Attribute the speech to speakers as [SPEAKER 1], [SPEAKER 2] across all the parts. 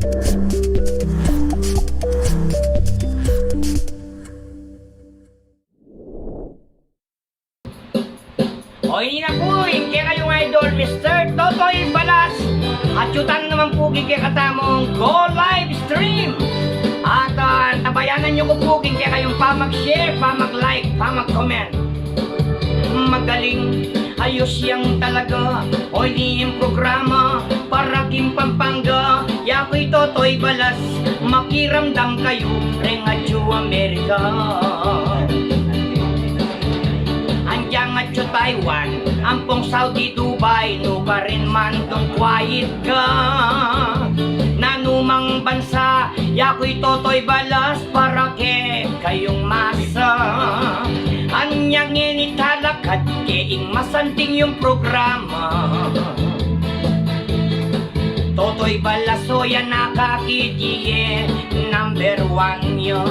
[SPEAKER 1] O hindi na po, hindi kayong idol, Mr. Totoy Balas. At yutan naman po kikatamong Go Live Stream. At tabayanan nyo ko po kayong pa-mag-share, pa-mag-like, pa-mag-comment. Magaling, ayos yang talaga. O hindi yung programa, para Kim Pampanga. Yako'y Totoy Balas, makiramdam kayo, Rengadyo Amerika. Andiyan at Taiwan, ampong Saudi, Dubai, no pa rin man tong quiet ka. Nanumang bansa, yako'y Totoy Balas, para kayong masa. Anyang initalakat, keing masanting yung programa. Totoy Balas, o yan nakakitiye, number 1 yo.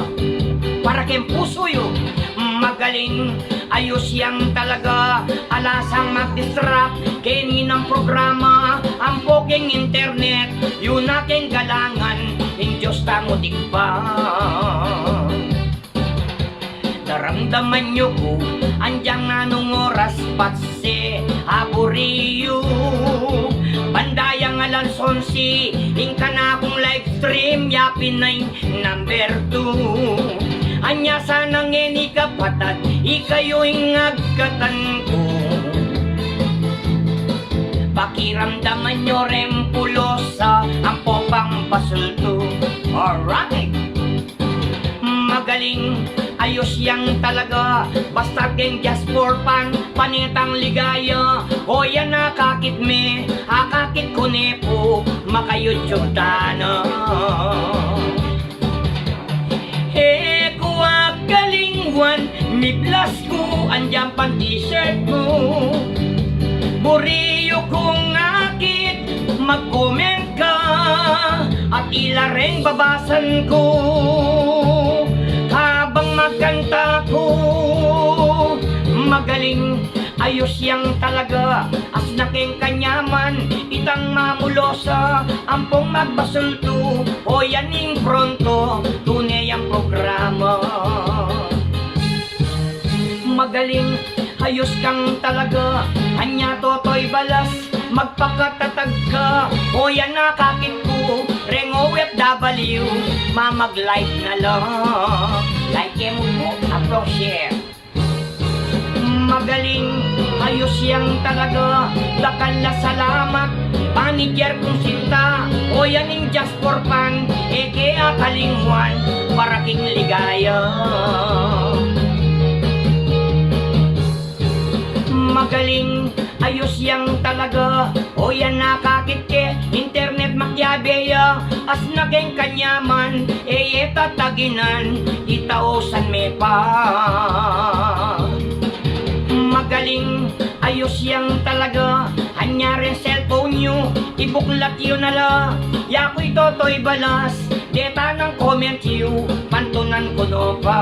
[SPEAKER 1] Para kayong puso yo, magaling, ayos yang talaga. Alasang mag-distract, kini ng programa. Ang poking internet, yun aking galangan, in Diyos tangutik pa. Naramdaman nyo ko, andyang nanong oras patse, aburiyo. Bandayang alas 11, ingka na akong live stream, yapin na number 2. Anya sanang ngeni kapatad, ikayo'y ngagkatan ko. Pakiramdaman nyo rin pulosa, ang popang pasulto. Alright! Magaling, ayos yang talaga. Basta keng just for fun, panitang ligaya. O yan nakakit me, akakit ko ne po, maka-YouTube tana. Kalingwan, miblas ko, andyan pang t-shirt mo. Buriyo kong akit, mag-comment ka, at ilareng babasan ko. Habang magkanta ko, magaling, ayos yang talaga. As naking kanyaman, itang mamulosa, ampong magbasulto, o yaning pronto, tunay ang programa. Magaling, ayos kang talaga, anya Totoy Balas, magpakatatag ka, o yan nakakit ko, Rengo FW, mamag-like na lang, like mo po, upload, share. Magaling, ayos yang talaga, lakal na salamat, panigyar kong sinta, o yaning just for fun, eke akalingwan, para king ligaya. Magaling, ayos yang talaga, o yan nakakit ke, internet makyabeya, as naging kanyaman, eye tataginan, itaosan me pa. Magaling, ayos yang talaga, hanyari cellphone nyo, ibuklat yun nala, yako'y Totoy Balas, deta ng comment you, pantunan ko no pa.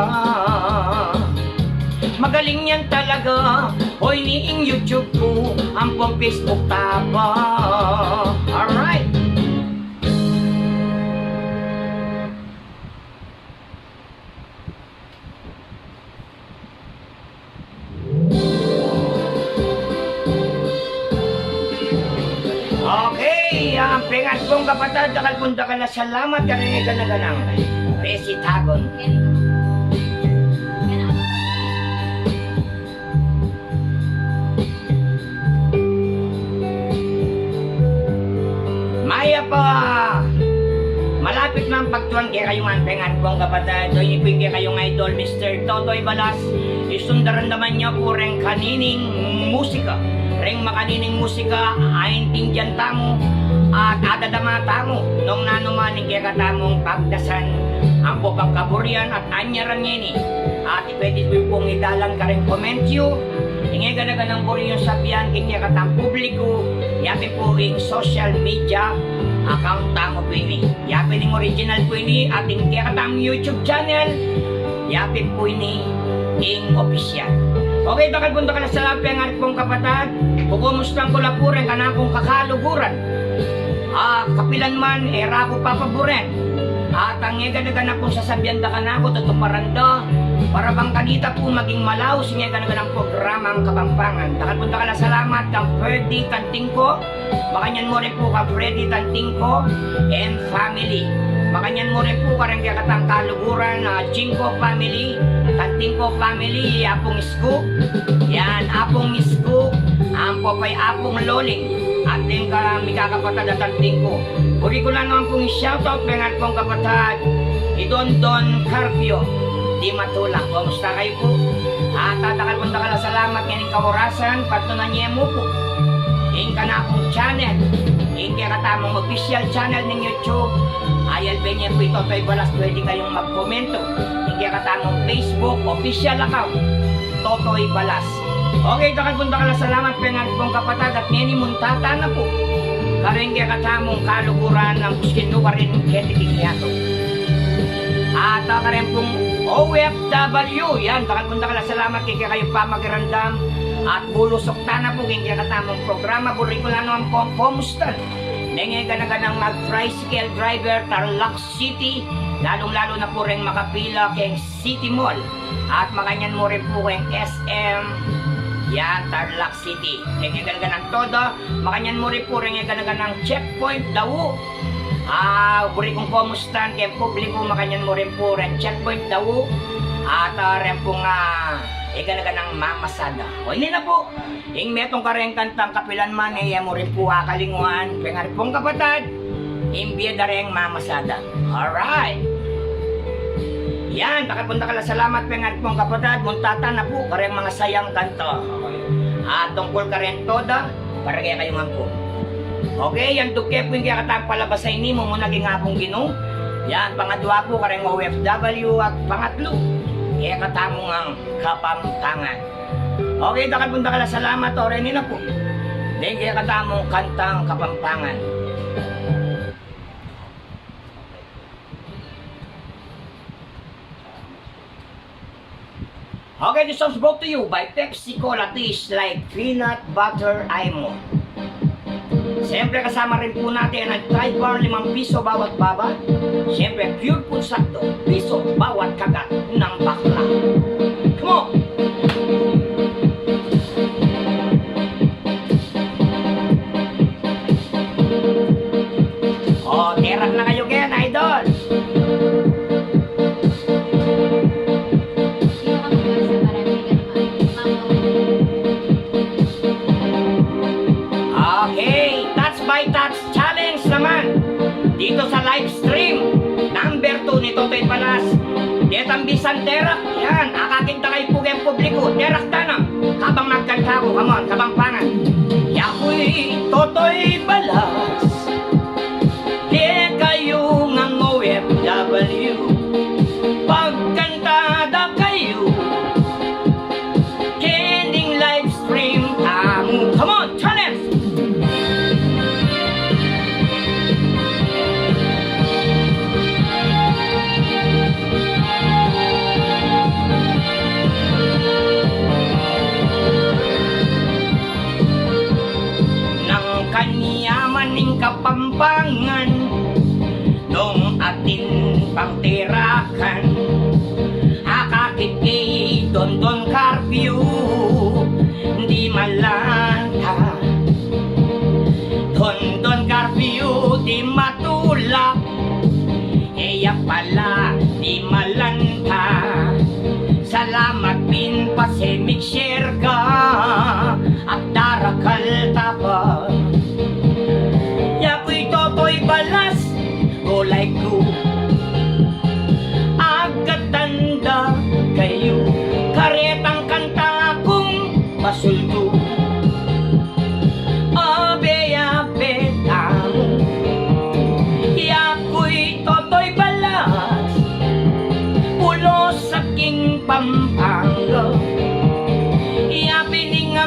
[SPEAKER 1] Magaling yan talaga, hoy niing YouTube ko, ampong Facebook tapa. Alright. Okay, ang pengat kong kapatid, nakalpunta ka na, salamat ka rin na ganang. Besi Tagon. Maya pa, malapit na ang pagtuan kaya kayong ang pengat kong kapatid. Doon ipin kaya kayong idol, Mr. Totoy Balas. Isundaran naman niya po rin kanining musika. Ring makanining musika, aintindihan tamo at adadama tamo. Nung nanumaning kaya katamong pagdasan, ang popang kaburian at anyaran niya ni. At pwede po pong idalang ka rin comment you. Ingay ganaganang po rin yung sabihan kaya katang publiko. Yapi po yung social media account tamo po ini. Yapi ng original po ini ating kaya katang YouTube channel. Yapi po ini yung official. Okay, bakal punta ka na sa lapi ang ating pong kapatid. Kukumustan ko lang po rin ka na akong kakaluguran. kapilan man, rago papaboren. At ang ganagan po sasabihan da ka na ako, tutuparanda, para bang kanita po maging malaw, siya ganagan ang programa ang Kapampangan. Takal punta ka na salamat kang Freddy Tantingko, makanyan mo rin po kang Freddy Tantingko and family. Makanyan mo rin po ka rin kaya katang kaluguran na Jinko family, Tantingko family, Apong Isko, yan, Apong Isko, ang popay Apong Loling. At din ka mikakapatad at Tantingko. Uri ko lang naman pong i-shoutout pengat pong kapatad Idondon Carpio di Matulak. Kumusta kayo po? At tatakal punta ka na salamat ngayon kaorasan patunan niya mo po yung ka na akong channel yung kaya katamang official channel ng YouTube ayal ba niya po ito Totoy Balas pwede kayong magkomento yung kaya katamang Facebook official account Totoy Balas. Okay, takal punta ka na salamat pengat pong kapatad at ngayon muntata na po karing kaya katamong kaluguran ng Puskino ka rin ketikikiyato. At karin pong OFW, yan, takal punta ka na salamat kaya kayo pa magirandam at bulusok na po kaya katamong programa, buri ko lang naman po kumusta. Nengi ganaganang mag-tricycle driver Tarlac City, lalong-lalo na po rin makapila kay City Mall at makanyan mo rin po kay SM yan, Tarlac City. Kaya ganaganang todo, makanyan mo rin po rin ganaganang checkpoint daw. Buri kong kumustan kaya publiko makanyan mo rin po rin checkpoint daw. At rin pong ganaganang mamasada. O hindi na po. Yung metong ka rin kantang kapilan man, mo rin po kalinguan. Kaya nga rin pong kapatad, imbiya na rin mamasada. Alright. Yan, nakapunta ka lang salamat pengat pong kapatad, muntata na po, kareng mga sayang kanto. Tungkol ka rin toda, para kaya kayong angko. Okay, yan tukye po yung kaya katang palabasay ni mo muna gingapong ginong. Yan, pangadwa po kareng OFW at pangatlo, kaya katamong ang Kapampangan. Okay, nakapunta ka lang salamat, orin nila po. Then kaya katamong kantang Kapampangan. Okay, this song's brought to you by Pepsi Cola Taste like Peanut Butter Imo. Siyempre kasama rin po natin ang Tide Bar 5 piso bawat baba. Siyempre pure food sakto, piso bawat kagat ng bakla. Come on! Terak na kayo kaya, idol! Dito sa live stream number 2 ni Totoy Balas Detang bisan terak yan akakinta kay pugeng publiko terak tanang habang nagkanta ko come on Kapampangan yakoy Totoy Balas di kayo ng OFW pagkantada kayo kending live stream tamu come on challenge. Kapampangan nung atin pangtirakan akakit kay Dondon Carpio hindi malanta Dondon Carpio di matulak iya pala di malanta salamat pin pasemik share ka at darakal tapa Totoy Balas, golay ko agatanda kayo karetang kanta kong pasulto abe-abe tamo yakoy Totoy Balas pulo sa king Pampanga yapining nga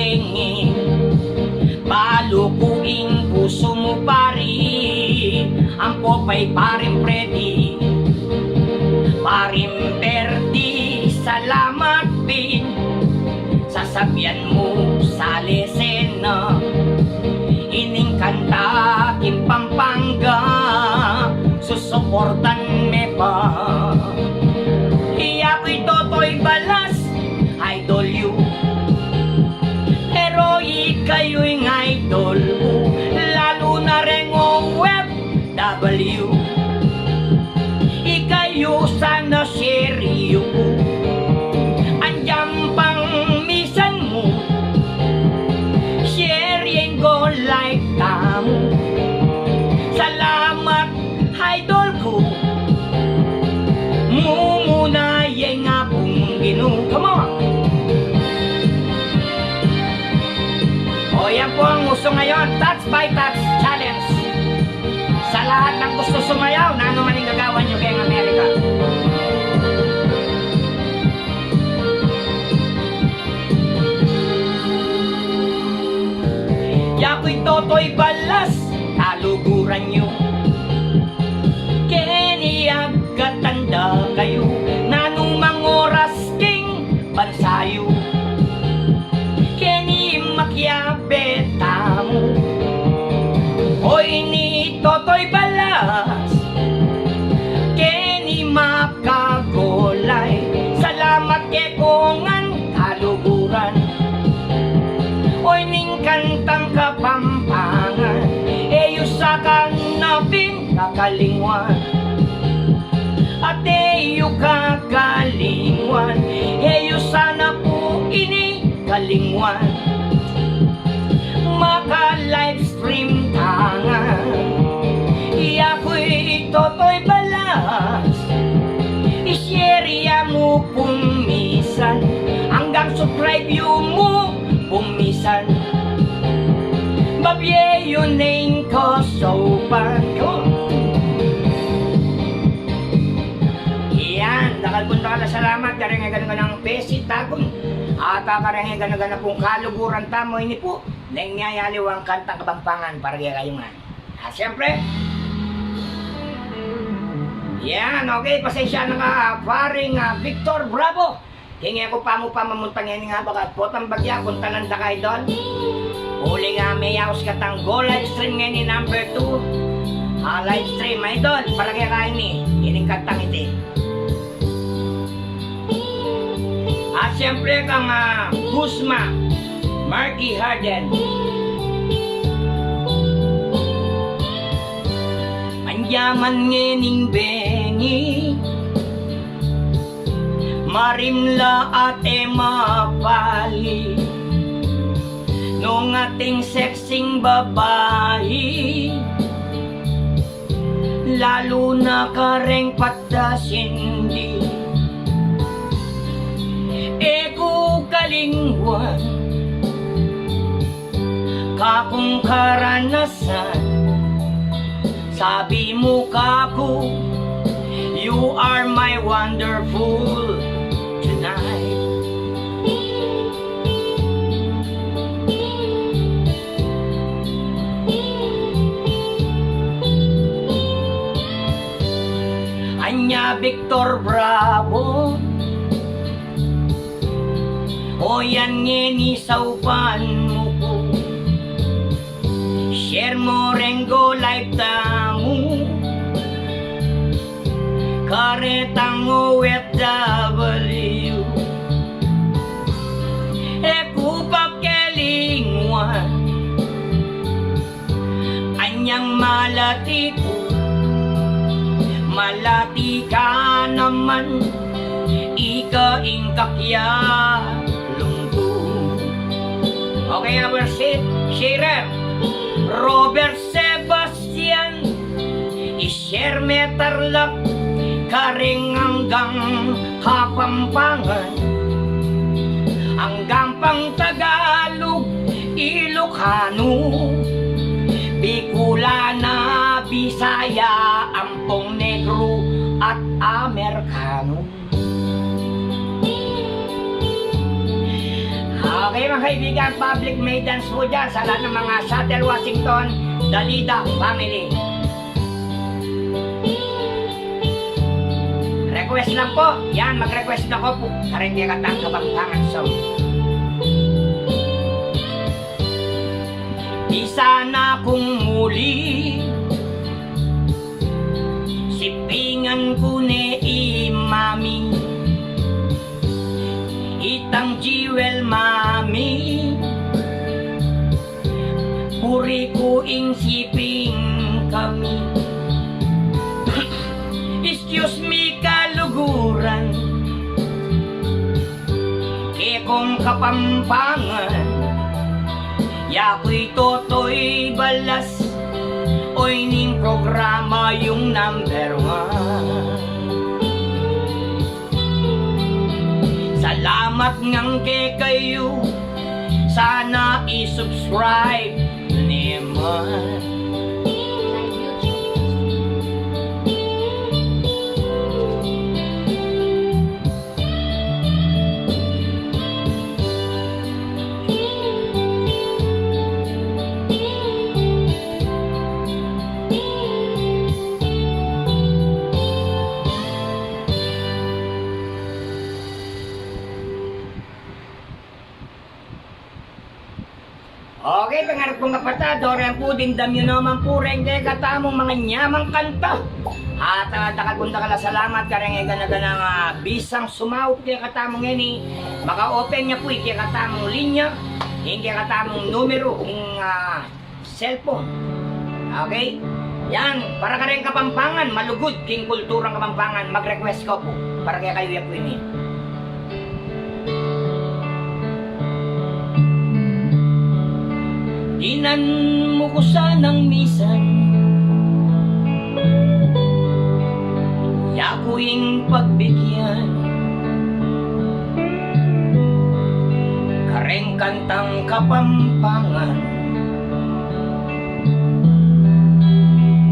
[SPEAKER 1] tingin, palukuing puso mo pari, ang popay paring Freddy, paring Perdi, salamat din, sasabihan mo sa lesena, ining kanta king Pampanga, susuportan me pa. Iyako'y Totoy Balas, idol you, pero ikayo'y idol ko, lalo na rin o FW, ikayo sana seryo ko, andiyan pang misan mo, sharing ko like tamo, salamat idol ko, mumuna yung nga pong ginu. Come on! O yan po ang uso ngayon, Touch by Touch Challenge. Sa lahat ng gusto sumayaw, na ano man yung gagawan nyo kayong Amerika. Yako'y Totoy Balas, taluguran nyo. Keniyag katanda kayo, nanumang oras king bansayo. Keni makyabeta mo, oy ni Totoy Balas, keni makagolay, salamat ke kongan taluguran. Oy ning kantang Kapampangan, eyo sa kanaping kakalingwan, at eyo kakalingwan, eyo sana po ini kalingwan, maka-livestream tangan. Iyako'y Totoy Balas, ishare mo pumisan, hanggang subscribe mo pumisan, babyeyo name ko sopan ko. Iyan, nakalpunta ka na salamat, karengagan ka ng pesi tagon, at karengagan na pong kaluguran tamo ini po, nangyayaliw ang kantang Kapampangan para kayo nga. At siyempre, yan, okay, pasensya na ka, paring Victor Bravo. Hingi ako pa mo pa mamuntangin nga bagat potang bagya kung tananda ka idol. Uli nga may yaos katang go live stream nga ni number 2. Live stream idol, palagi ka ni, ining kantang iti. At siyempre kang Guzma, Marky Harden. Anyaman ngening bengi, marimla at mapali, nung ating sexing babae, lalo na kareng patasindi. Eko kalingwan, kakong karanasan, sabi mo kako, you are my wonderful tonight. Anya Victor Bravo, o yan ngeni saupan mo ko, share mo rengo live tamu, karetang OFW, ekupap kelingwan, anyang malati ko, malati ka naman, ika ingkakya lungko. Okay, our sharer Robert Sebastian, i-share metarlak karing hanggang Kapampangan, hanggang pang Tagalog, Ilocano, Bicolana, Bisaya, Ampong Negro at Amerikano. Okay mga kaibigan, public maidens po dyan sa lahat ng mga Seattle, Washington, Dalida family. Request lang po. Yan, mag-request na ko po. Karindi katang Kapampangan song. Di sana kung muli sipingan ko ni imami itang jewel mami puri ko ing siping kami. Excuse me kaluguran ke kong Kapampangan yako'y Totoy Balas oy ning programa yung number 1. Salamat ngang ke kayo sana i-subscribe naman. Okay, pangarap kong kapatado, rin po din damyo naman po rin kaya katamong mga nyamang kanta. At takagunda ka na salamat ka rin nga na bisang sumawot kaya katamong ini. Maka-open niya po kaya katamong linya, kaya katamong numero, yung cellphone. Okay? Yan, para ka rin Kapampangan, malugod king kulturang Kapampangan, mag-request ko po, para kaya kayo po ini. Dinan mo ko sanang misan yakuing pagbigyan kareng kantang Kapampangan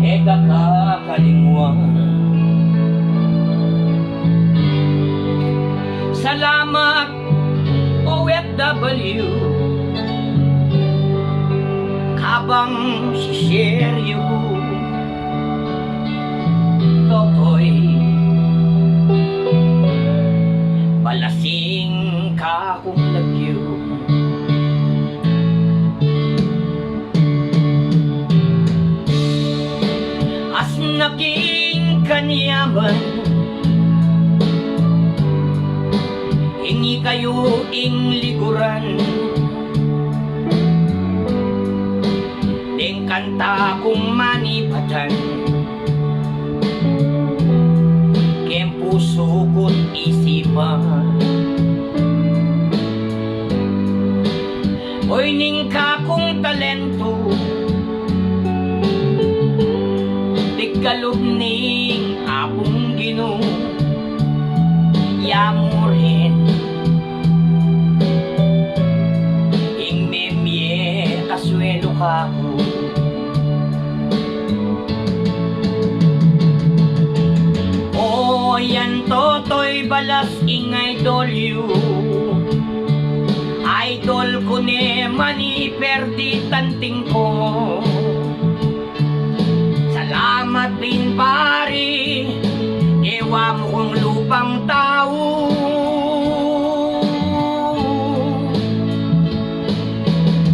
[SPEAKER 1] ega kakalingwan. Salamat OFW habang si-share yung Totoy Balasing ka kung lagyo. As naking kanyaman hingi kayo ing liguran kanta kung manipatan kem puso ko't isipan. Oy ning ka kung talento tigkalog ning apong Ginoo yamo rin ing memye kaswelo ka ko. Yan Totoy Balas ing idol you. Idol ko ne mani perdi tanting ko. Salamat din pari ewa mo kong lupang tao.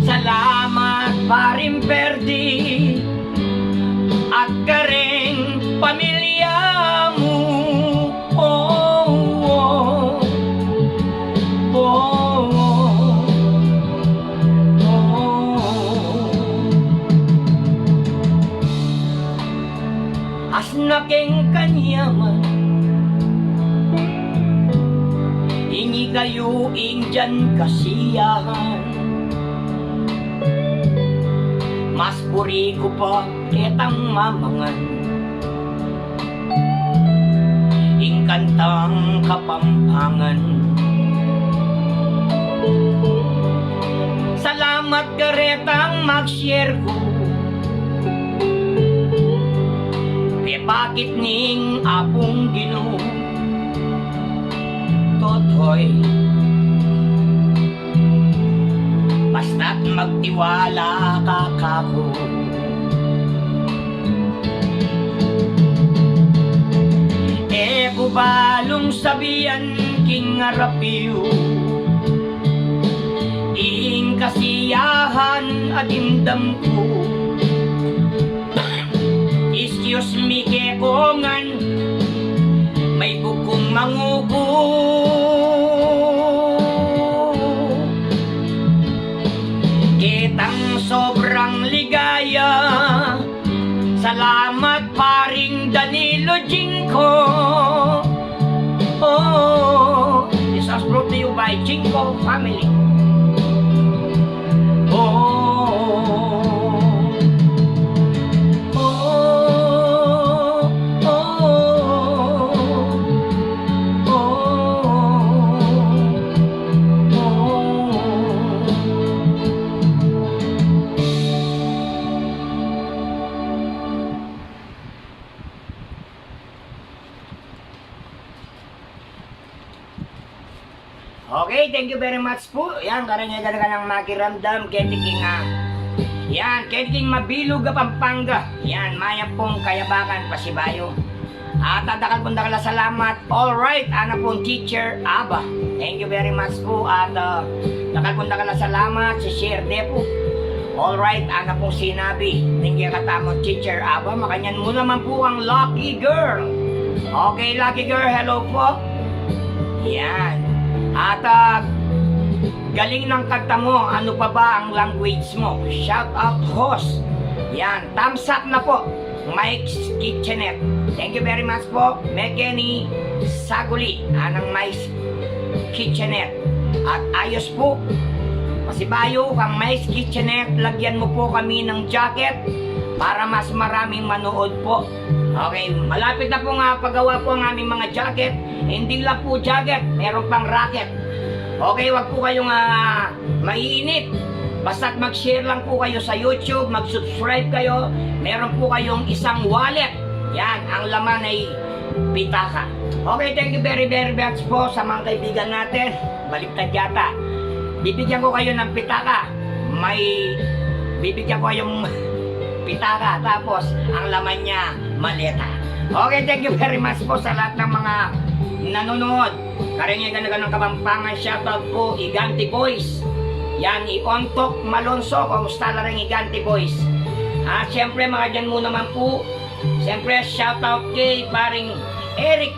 [SPEAKER 1] Salamat paring perdi at kareng pamilya mo. Naking kanyaman hingi kayo ing dyan kasiyahan. Mas puri ko pa etang mamangan ing kantang Kapampangan. Salamat karetang mag-share ko bakit ning apong Ginoo Totoy magtiwala ka kako. Kubalong sabihan king arapiyo, ing kasiyahan at indam ko. Excuse me kekongan, may bukong manguko. Kitang sobrang ligaya, salamat paring Danilo Jinko. Oh, this is brought to you by Jinko Family. Okay, thank you very much po. Yan, karanyagan ka ng makiramdam, ketiking yan, ketiking Mabilog, Pampanga. Yan, maya pong Kayabakan, Pasibayo. At adakal pong dakala salamat. Alright, ana pong Teacher Aba. Thank you very much po. At dakal pong dakala salamat si Share Depo. Alright, ana pong sinabi. Tingin katamong Teacher Aba. Makanyan mo naman po ang Lucky Girl. Okay, Lucky Girl, hello po. Yan. At galing ng kanta mo, ano pa ba ang language mo? Shout out host. Yan, thumbs up na po. Mike's Kitchenette. Thank you very much po. Mekeni Saguli, anang Mike's Kitchenette. At ayos po. Pasibayo kang Mike's Kitchenette, lagyan mo po kami ng jacket para mas maraming manood po. Okay, malapit na po nga paggawa po ang aming mga jacket. Hindi lang po jacket, meron pang racket. Okay, wag po kayong maiinit. Basta't mag-share lang po kayo sa YouTube, mag-subscribe kayo. Meron po kayong isang wallet. Yan, ang laman ay pitaka. Okay, thank you very much po sa mga kaibigan natin. Baliktad yata. Bibigyan ko kayo ng pitaka. Bibigyan ko kayong pitaka, tapos ang laman niya maleta. Okay, thank you very much po sa lahat ng mga nanonood. Karingan ng Kapampangan, shoutout po Iganti Boys. Yan, i-ontok Malonzo, kumusta na rin Iganti Boys. At syempre mga dyan mo naman po, syempre shoutout kay paring Eric.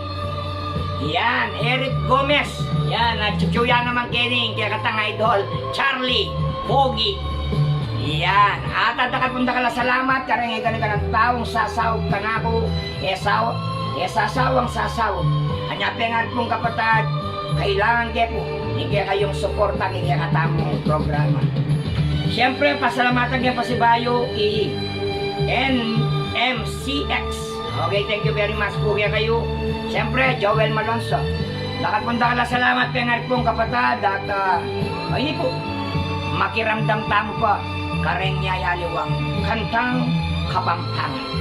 [SPEAKER 1] Yan, Eric Gomez. Yan, at chuchuya naman kening kaya katang idol Charlie Pogi. Yan, at adakapunda ka salamat karang igani ka ng taong sasawag ka na ako sasawang sasawag. Anya pengar pong kapatid, kailangan kayo po hindi kayong suporta kaya katamong programa. Siyempre, pasalamatan kayo Pasibayo NMCX. Okay, thank you very much po kaya kayo. Siyempre, Joel Malonzo. Nakapunda ka salamat pengar pong kapatid at hindi po makiramdam tamo pa kareng yayaliwang kantang Kapampangan.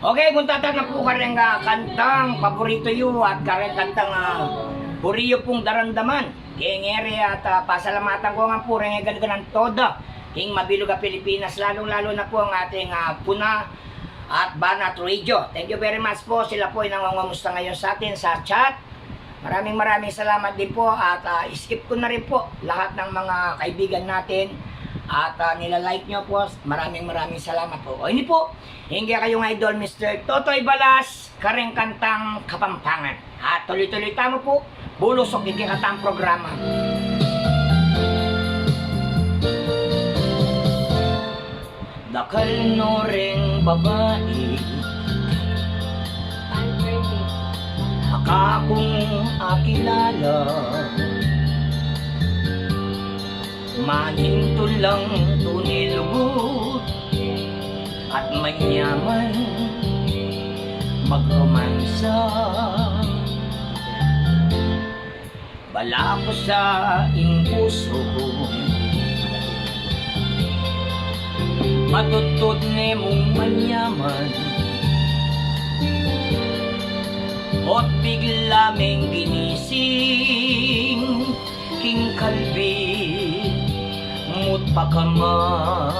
[SPEAKER 1] Okay, kung tatanong po ka rin kantang paborito yu at kareng kantang puriyo pong darandaman. Kengere at pasalamatan ko nga po rin ng toda king Mabilog Pilipinas, lalong-lalo na po ang ating Puna at Banat Radio. Thank you very much po. Sila po ay nangangamusta ngayon sa atin sa chat. Maraming salamat din po at skip ko na rin po lahat ng mga kaibigan natin. At nilalike nyo po, maraming salamat po. O hindi po, hindi kayong idol Mr. Totoy Balas, kareng kantang Kapampangan. At tuloy-tuloy tamo po, bulusok hindi katang programa. Dakal no ring babae, akakong akilala, manintol lang tunilugod at manyaman magromansa. Bala ko sa puso ko, matutod ne mong manyaman, at bigla meng ginising king kalbi mut pakaman.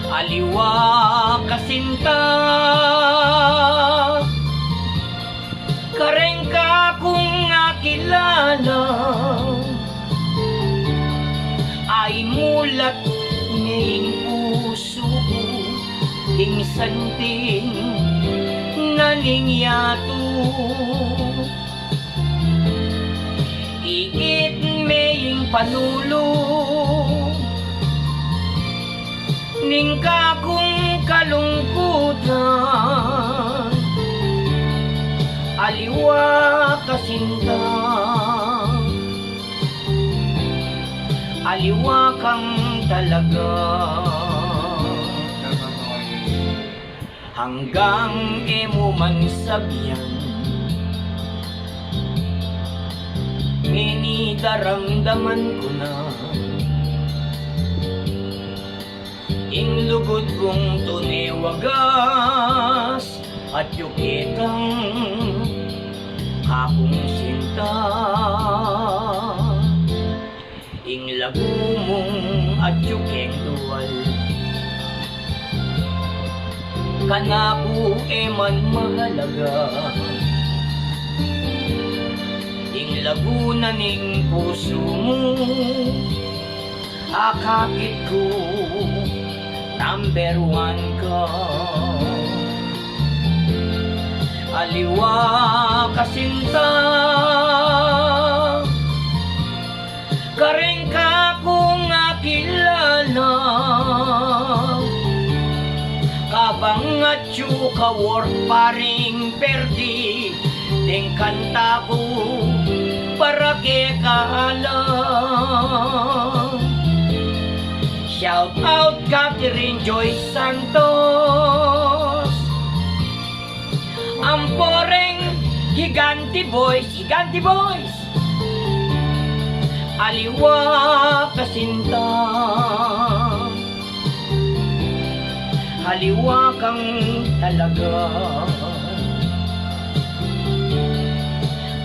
[SPEAKER 1] Aliwa kasinta, kareng ka kung nakilala, ay mulat ngayong puso ko, king santing naningyato. Igit maying panulong, ning kakong kalungkutan, aliwa kasinta, aliwa kang talaga. Hanggang emo man sabyan, daramdaman ko na ing lugod kong tuniwagas at yukitang akong sinta. Ing lagu mong at yukeng duwal, kanako eman mahalaga. Ing laguna ning puso mo, akakit ko number 1 ka. Aliwa kasinta, kareng ka kung akilala, kabangat yu ka work paring perdi, ding kanta ko para ke kaalam. Shout out Catherine Joy Santos, Amporeng Giganti Boys, Giganti Boys, aliwa kasinta, aliwa kang talaga.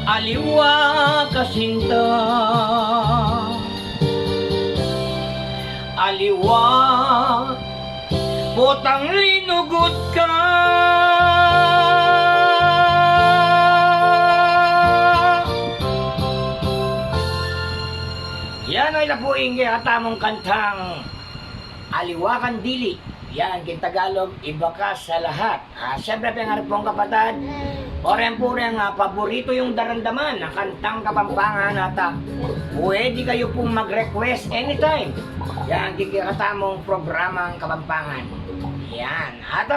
[SPEAKER 1] Aliwa kasinta, aliwa botang linugot ka. Yan ay napuing katamong kantang Aliwa Kang Dili. Yan, kin Tagalog, iba ka sa lahat. Siyempre, pengarap pong kapatid, orem-pureng paborito yung darandaman na kantang Kapampangan at pwede kayo pong mag-request anytime. Yan, kikatamong programang Kapampangan. Yan, at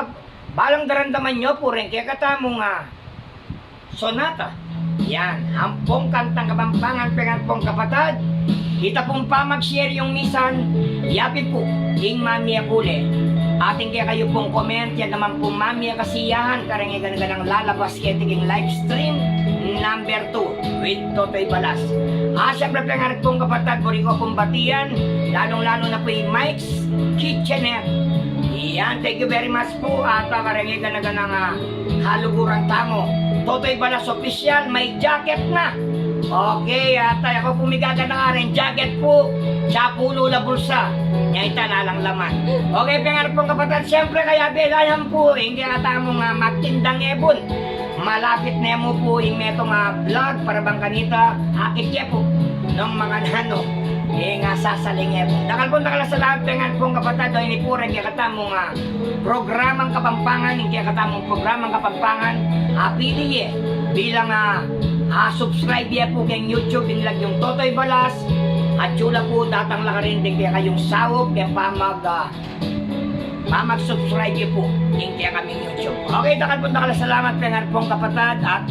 [SPEAKER 1] balang darandaman nyo po rin kikatamong sonata. Yan, ang pong kantang Kapampangan, pengarap pong kapatid. Kita pong pa mag-share yung misan, yapi po, ing Mami Akule. Ating kaya kayo pong comment, yan naman po Mami Kasiyahan, karang ganang lalabas kiting live stream number 2 with Totoy Balas. Siyempre pengarap pong kapatid, puri ko pong batiyan, lalong-lalo na po yung Mike's Kitchenette. Yan, thank you very much po, at karang ganang haluguran tango. Totoy Balas official, may jacket na. Okay, at ako pumigaga na rin jacket po sa pulo la bulsa. Ngayon lalang laman. Okay, pengarap pong kapatid, siyempre kaya belayan po, hindi katamo magtindang ebon. Malapit na mo po yung metong vlog para bang kanita, akit po ng mga nano. Nga sasaling ebon. Dakal po nakalasalamat pengarap pong kapatid, doon inipuran kaya katamong programang Kapampangan, hindi katamong programang Kapampangan. Pili bilang subscribe ya po kayong YouTube, inilag yung Totoy Balas. At yula po, datang lang rin din kaya kayong sawop, kaya pamag-subscribe niyo po yung kaya kaming YouTube. Okay, dakal po nakalasalamat pengarap pong kapatid at